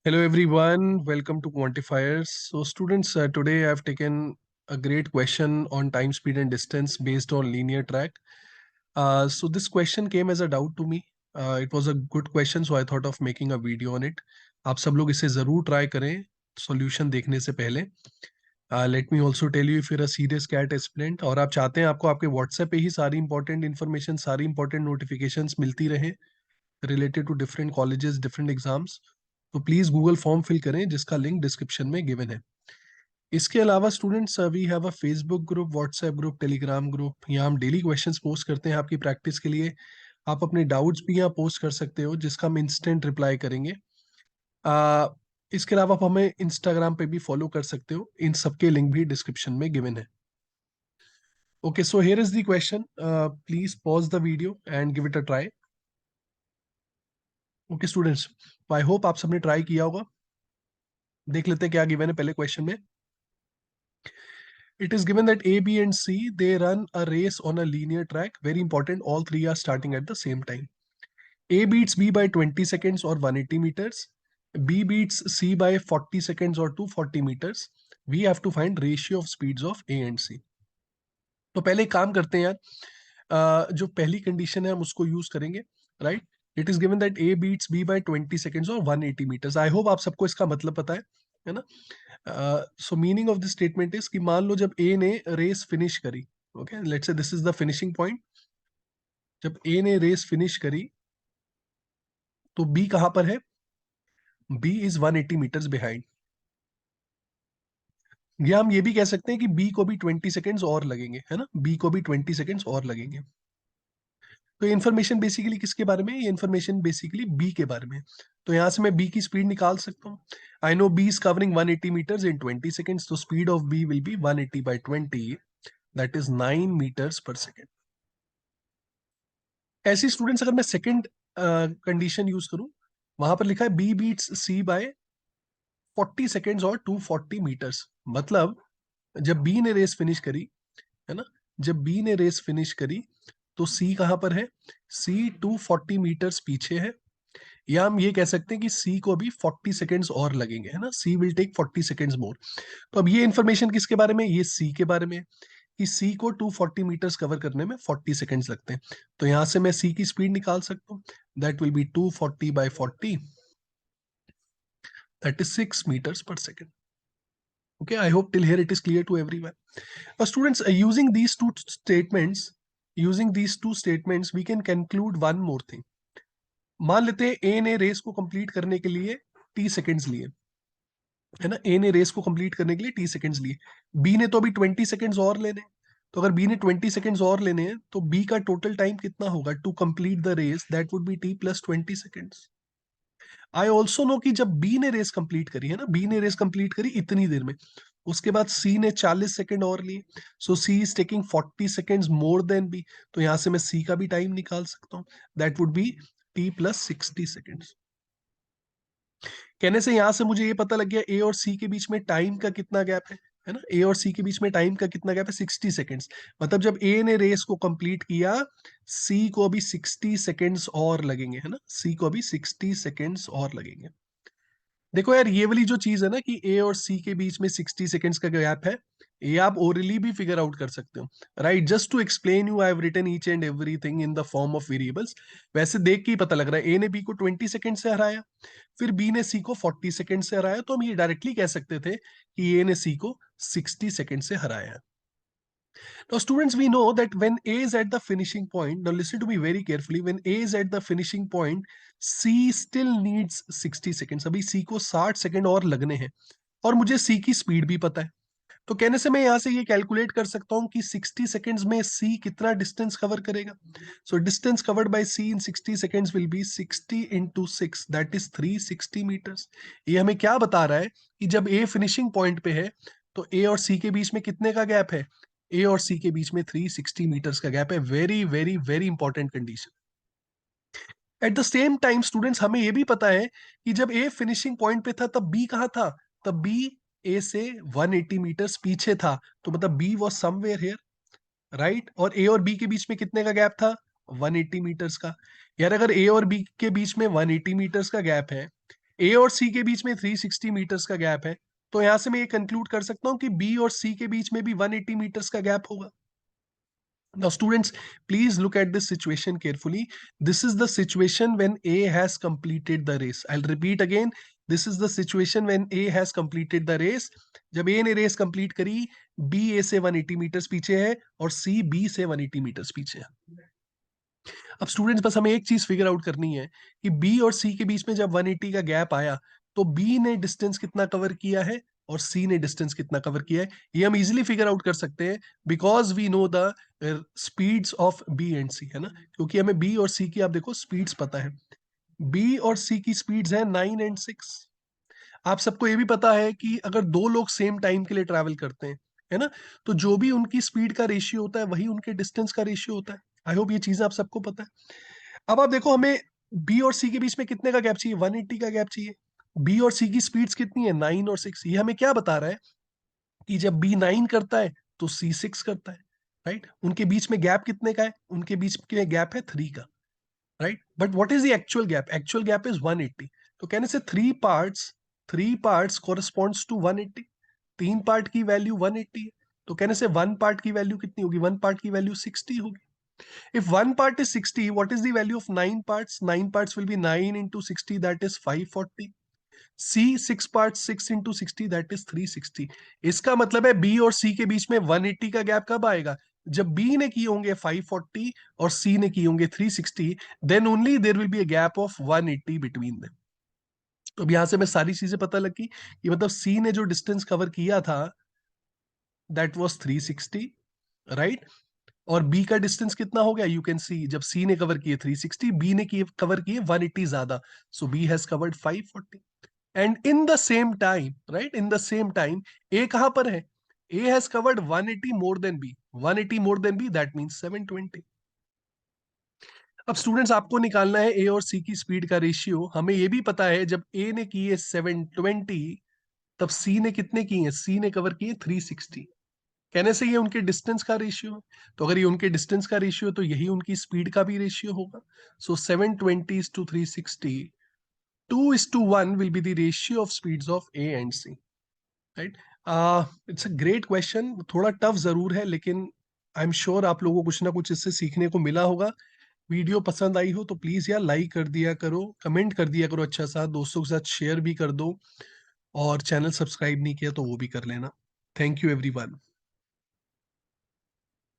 Hello everyone, welcome to Quantifiers. So students, today I've taken a great question on time, speed and distance based on linear track. So this question came as a doubt to me. It was a good question, so I thought of making a video on it. आप सब लोग इसे ज़रूर try करें solution देखने से पहले. Let me also tell you if you're a serious cat aspirant और आप चाहते हैं आपको आपके WhatsApp पे ही सारी important information, सारी important notifications मिलती रहे related to different colleges, different exams. तो प्लीज गूगल फॉर्म फिल करें जिसका लिंक डिस्क्रिप्शन में गिवन है। इसके अलावा students we have a Facebook group, WhatsApp group, Telegram group. यहाँ हम डेली क्वेश्चंस पोस्ट करते हैं आपकी प्रैक्टिस के लिए। आप अपने डाउट्स भी यहाँ पोस्ट कर सकते हो जिसका हम इंस्टेंट रिप्लाई करेंगे। आ, इसके अलावा आप हमें इंस्टाग्राम पे भी फॉलो कर सकते हो, इन सबके लिंक भी डिस्क्रिप्शन में गिवन है। Okay, so here is the question, please pause the video and give it a try. Okay students, I hope आप सबने ट्राई किया होगा। देख लेते हैं क्या गिवन है पहले क्वेश्चन में। It is given that A, B, and C they run a race on a linear track. Very important. All three are starting at the same time. A beats B by 20 seconds or 180 meters. B beats C by 40 seconds or 240 meters. We have to find ratio of speeds of A and C. तो पहले एक काम करते हैं यार, जो पहली condition है हम उसको यूज करेंगे, right. It is given that A beats B by 20 seconds और 180 मीटर्स। आई होप आप सबको इसका मतलब पता है ना। सो meaning of this statement is कि मान लो जब ए ने रेस फिनिश करी, okay let's say this is the finishing point. जब ए ने रेस फिनिश करी तो बी कहां पर है? B is 180 metres behind. या हम ये भी कह सकते हैं कि बी को भी 20 सेकेंड्स और लगेंगे, है ना, बी को भी 20 सेकेंड्स और लगेंगे। तो ये इन्फॉर्मेशन बेसिकली किसके बारे में? ये इन्फॉर्मेशन बेसिकली बी के बारे में है। तो यहां से मैं बी की स्पीड निकाल सकता हूँ। I know B is covering 180 metres in 20 seconds, तो speed of B will be 180 by 20, that is 9 metres per second. ऐसी स्टूडेंट्स अगर मैं सेकेंड कंडीशन यूज करूं, वहां पर लिखा है B beats C by 40 seconds और 240 मीटर्स। मतलब जब बी ने रेस फिनिश करी, है ना, जब बी ने रेस फिनिश करी तो सी कहां पर है? सी 240 मीटर्स पीछे है। या हम ये कह सकते हैं कि सी को भी 40 सेकेंड्स और लगेंगे, है ना, सी विल टेक 40 सेकेंड्स मोर। तो अब ये इन्फॉर्मेशन किसके बारे में? ये सी के बारे में है कि सी को 240 मीटर्स कवर करने में 40 सेकेंड्स लगते हैं। तो यहां से मैं सी की स्पीड निकाल सकता हूँ। That will be 240 by 40, that is 6 metres per second. Okay, I hope till here it is clear to everyone. Students, using these two statements, we can conclude one more thing. मान लेते हैं ए ने race को complete करने के लिए T seconds लिए, है ना, ए ने रेस को कंप्लीट करने के लिए टी सेकेंड्स लिए। बी ने तो अभी 20 सेकेंड्स और लेने हैं। तो अगर बी ने 20 सेकेंड्स और लेने हैं तो बी का टोटल टाइम कितना होगा to complete the race? That would be T plus 20 seconds. I also know कि जब बी ने रेस कंप्लीट करी, है ना, बी ने रेस कंप्लीट करी इतनी देर में, उसके बाद सी ने 40 सेकेंड और लिए, so C is taking 40 seconds more than B. तो यहां से मैं सी का भी टाइम निकाल सकता हूं, that would be T plus 60 seconds. कहने से यहां से मुझे ये पता लग गया ए और सी के बीच में टाइम का कितना गैप है ना, ए और सी के बीच में टाइम का कितना गैप है? 60 सेकेंड्स। मतलब जब ए ने रेस को कंप्लीट किया, सी को अभी 60 सेकेंड्स और लगेंगे, है ना, सी को अभी 60 सेकेंड्स और लगेंगे। देखो यार, ये वाली जो चीज है ना कि ए और सी के बीच में 60 सेकेंड्स का गैप है, ये आप ओरली भी फिगर आउट कर सकते हो, right. Just to explain you I have written each and everything in the form of variables. वैसे देख के ही पता लग रहा है ए ने बी को 20 सेकेंड से हराया, फिर बी ने सी को 40 सेकेंड से हराया, तो हम ये डायरेक्टली कह सकते थे कि ए ने सी को 60 सेकेंड से हराया है। Now, students, we know that when A is at the finishing point, now listen to me very carefully. When A is at the finishing point, C still needs 60 seconds. अभी C को 60 second और लगने हैं, और मुझे C की speed भी पता है। तो कहने से मैं यहाँ से ये कैलकुलेट कर सकता हूँ कि 60 सेकेंड्स में C कितना डिस्टेंस कवर करेगा। So distance covered by C in 60 seconds will be 60 into 6, that is 360 metres. ये हमें क्या बता रहा है कि जब A फिनिशिंग पॉइंट पे है तो A और C के बीच में कितने का गैप है? ए और सी के बीच में 360 मीटर्स का गैप है। Very very very important condition. At the same time students, हमें यह भी पता है कि जब ए फिनिशिंग पॉइंट पे था तब बी कहां था? तब बी ए से 180 मीटर्स पीछे था, तो मतलब B was somewhere here, right. और ए और बी के बीच में कितने का गैप था? 180 मीटर्स का। यार अगर ए और बी के बीच में 180 मीटर्स का गैप है, ए और सी के बीच में 360 मीटर्स का गैप है, तो यहां से मैं ये कंक्लूड कर सकता हूं कि बी और सी के बीच में भी 180 मीटर्स का गैप होगा. Now, students, please look at this situation carefully. This is the situation when A has completed the race. I'll repeat again. This is the situation when A has completed the race. जब A ने race complete करी, B A से 180 metres पीछे है और C B से 180 metres पीछे है. अब स्टूडेंट्स बस हमें एक चीज फिगर आउट करनी है कि बी और सी के बीच में जब 180 का गैप आया तो बी ने डिस्टेंस कितना कवर किया है और सी ने डिस्टेंस कितना कवर किया है. ये हम इजीली फिगर आउट कर सकते हैं because we know the speeds of B and C, है ना, क्योंकि हमें बी और सी की आप देखो स्पीड्स पता है. बी और सी की स्पीड्स है 9 और 6. आप सबको ये भी पता है कि अगर दो लोग सेम टाइम के लिए ट्रैवल करते हैं, है ना, तो जो भी उनकी स्पीड का रेशियो होता है वही उनके डिस्टेंस का रेशियो होता है. आई होप ये चीजें आप सबको पता है. अब आप देखो हमें बी और सी के बीच में कितने का गैप चाहिए, 180 का गैप चाहिए. बी और सी की स्पीड्स कितनी है, 9 और 6. ये हमें क्या बता रहा है कि जब बी 9 करता है तो सी 6 करता है. राइट, उनके बीच में गैप कितने का है, उनके बीच में गैप है 3 का. Right, but what is the actual gap, actual gap is 180. तो कहने से three parts corresponds to 180. 3 part की वैल्यू 180 है, तो कहने से 1 पार्ट की वैल्यू कितनी होगी, 1 पार्ट की वैल्यू 60 होगी. If one part is 60, what is the value of 9 parts? 9 parts will be 9 into 60, that is 540. C 6 parts, 6 into 60, that is 360. इसका मतलब है B और C के बीच में 180 का गैप कब आएगा, जब B ने किए होंगे 540 और C ने किए होंगे 360. then only there will be a gap of 180 between them. तो अब यहां से मैं सारी चीजें पता लगी कि मतलब C ने जो डिस्टेंस कवर किया था that was 360, राइट. और बी का डिस्टेंस कितना हो गया, यू कैन सी, जब सी ने कवर किए 360, बी ने किए कवर किए 180 ज्यादा, so B has covered 540. And in the same time, right, in the same time A कहां पर है, A has covered 180 more than B. 180 more than B, that means 720. अब स्टूडेंट्स आपको निकालना है ए और सी की स्पीड का रेशियो. हमें ये भी पता है जब ए ने किए 720 तब सी ने कितने किए, सी ने कवर किए 360. कहने से ये उनके डिस्टेंस का रेशियो है, तो अगर ये उनके डिस्टेंस का रेशियो है तो यही उनकी स्पीड का भी रेशियो होगा. सो 720:360, 2:1 will be the ratio of speeds of A and C. Right, it's a great question, थोड़ा टफ जरूर है लेकिन आई एम श्योर आप लोगों को कुछ ना कुछ इससे सीखने को मिला होगा. वीडियो पसंद आई हो तो प्लीज यार लाइक कर दिया करो, कमेंट कर दिया करो, अच्छा सा दोस्तों के साथ शेयर भी कर दो, और चैनल सब्सक्राइब नहीं किया तो वो भी कर लेना. Thank you everyone.